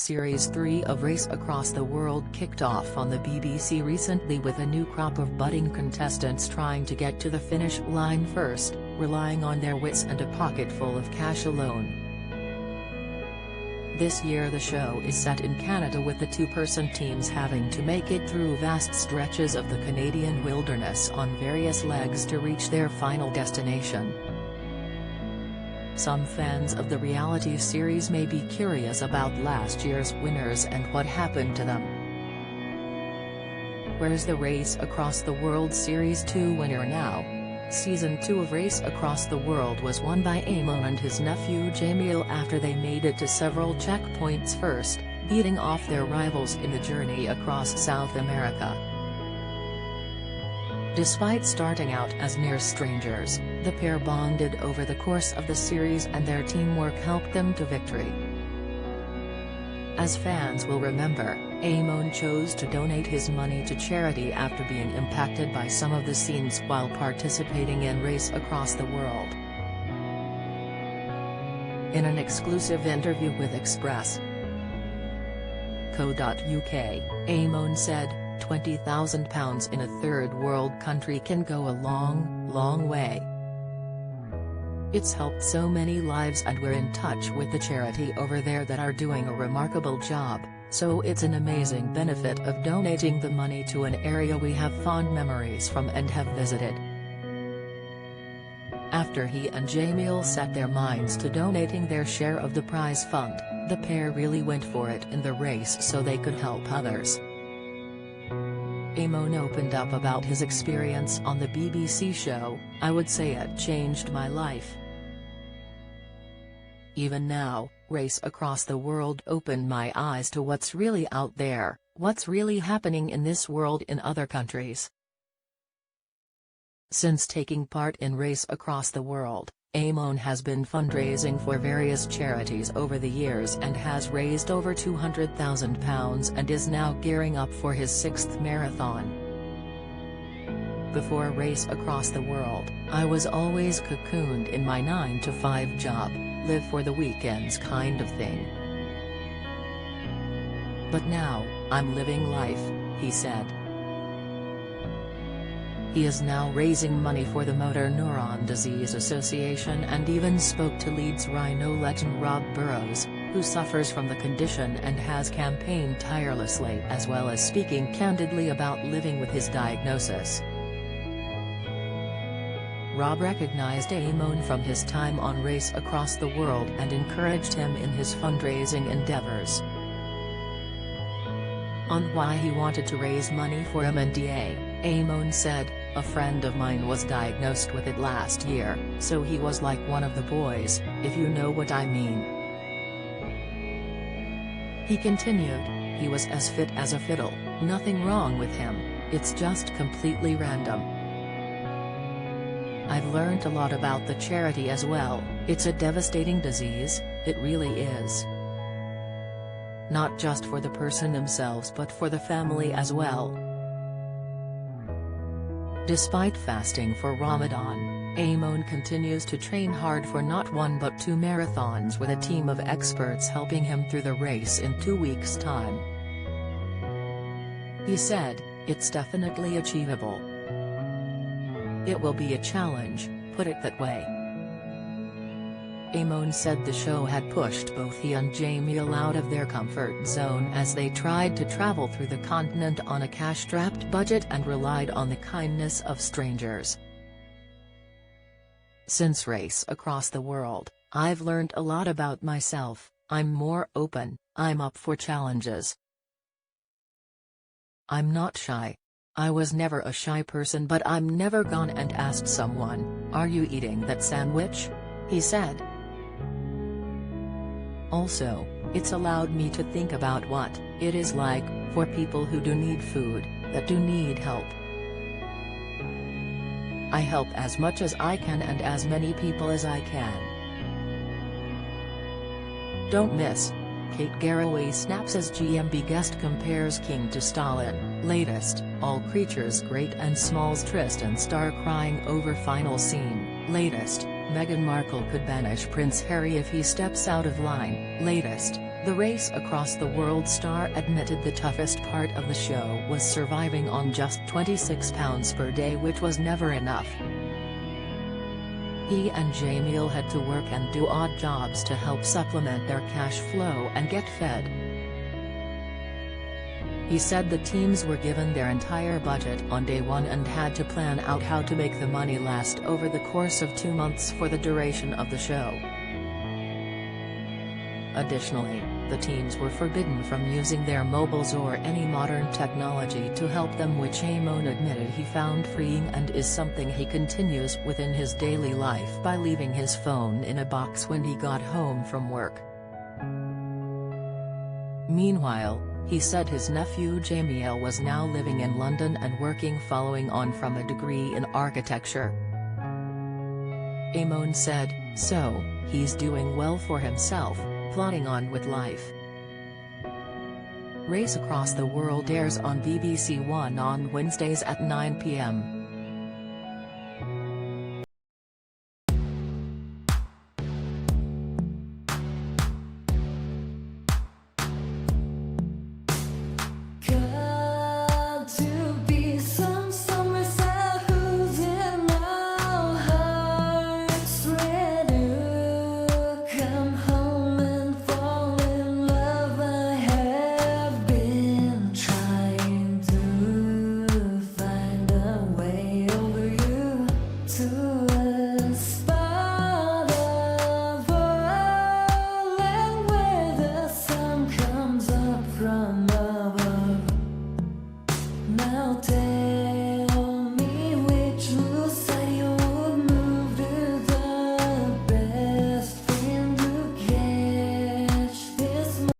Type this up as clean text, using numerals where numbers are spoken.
Series 3 of Race Across the World kicked off on the BBC recently with a new crop of budding contestants trying to get to the finish line first, relying on their wits and a pocket full of cash alone. This year the show is set in Canada with the two-person teams having to make it through vast stretches of the Canadian wilderness on various legs to reach their final destination. Some fans of the reality series may be curious about last year's winners and what happened to them. Where's the Race Across the World Series 2 winner now? Season 2 of Race Across the World was won by Eamon and his nephew Jamiel after they made it to several checkpoints first, beating off their rivals in the journey across South America. Despite starting out as near strangers, the pair bonded over the course of the series and their teamwork helped them to victory. As fans will remember, Eamon chose to donate his money to charity after being impacted by some of the scenes while participating in Race Across the World. In an exclusive interview with Express.co.uk, Eamon said, £20,000 in a third world country can go a long, long way. It's helped so many lives and we're in touch with the charity over there that are doing a remarkable job, so it's an amazing benefit of donating the money to an area we have fond memories from and have visited. After he and Jamiel set their minds to donating their share of the prize fund, the pair really went for it in the race so they could help others. Eamon opened up about his experience on the BBC show. "I would say it changed my life. Even now, Race Across the World opened my eyes to what's really out there, what's really happening in this world in other countries." Since taking part in Race Across the World, Eamon has been fundraising for various charities over the years and has raised over £200,000 and is now gearing up for his 6th marathon. "Before Race Across the World, I was always cocooned in my 9-to-5 job, live for the weekends kind of thing. But now, I'm living life," he said. He is now raising money for the Motor Neuron Disease Association and even spoke to Leeds Rhino legend Rob Burrows, who suffers from the condition and has campaigned tirelessly as well as speaking candidly about living with his diagnosis. Rob recognized Eamon from his time on Race Across the World and encouraged him in his fundraising endeavors. On why he wanted to raise money for MNDA, Eamon said, "A friend of mine was diagnosed with it last year, so he was like one of the boys, if you know what I mean." He continued, "He was as fit as a fiddle, nothing wrong with him, it's just completely random. I've learned a lot about the charity as well. It's a devastating disease, it really is. Not just for the person themselves but for the family as well." Despite fasting for Ramadan, Eamon continues to train hard for not one but 2 marathons with a team of experts helping him through the race in 2 weeks' time. He said, "It's definitely achievable. It will be a challenge, put it that way." Eamon said the show had pushed both he and Jamiel out of their comfort zone as they tried to travel through the continent on a cash-strapped budget and relied on the kindness of strangers. "Since Race Across the World, I've learned a lot about myself, I'm more open, I'm up for challenges. I'm not shy. I was never a shy person but I'm never gone and asked someone, 'Are you eating that sandwich?'" he said. Also, it's allowed me to think about what it is like for people who do need food, that do need help. I help as much as I can and as many people as I can. Don't miss. Kate Garraway snaps as GMB guest compares King to Stalin. Latest, all creatures great and small's Tristan star crying over final scene. Latest, Meghan Markle could banish Prince Harry if he steps out of line. Latest, The Race Across the World star admitted the toughest part of the show was surviving on just £26 per day, which was never enough. He and Jamiel had to work and do odd jobs to help supplement their cash flow and get fed. He said the teams were given their entire budget on day one and had to plan out how to make the money last over the course of 2 months for the duration of the show. Additionally, the teams were forbidden from using their mobiles or any modern technology to help them, which Amon admitted he found freeing and is something he continues with in his daily life by leaving his phone in a box when he got home from work. Meanwhile, he said his nephew Jamiel was now living in London and working following on from a degree in architecture. Amon said, "So, he's doing well for himself, plodding on with life." Race Across the World airs on BBC One on Wednesdays at 9 p.m.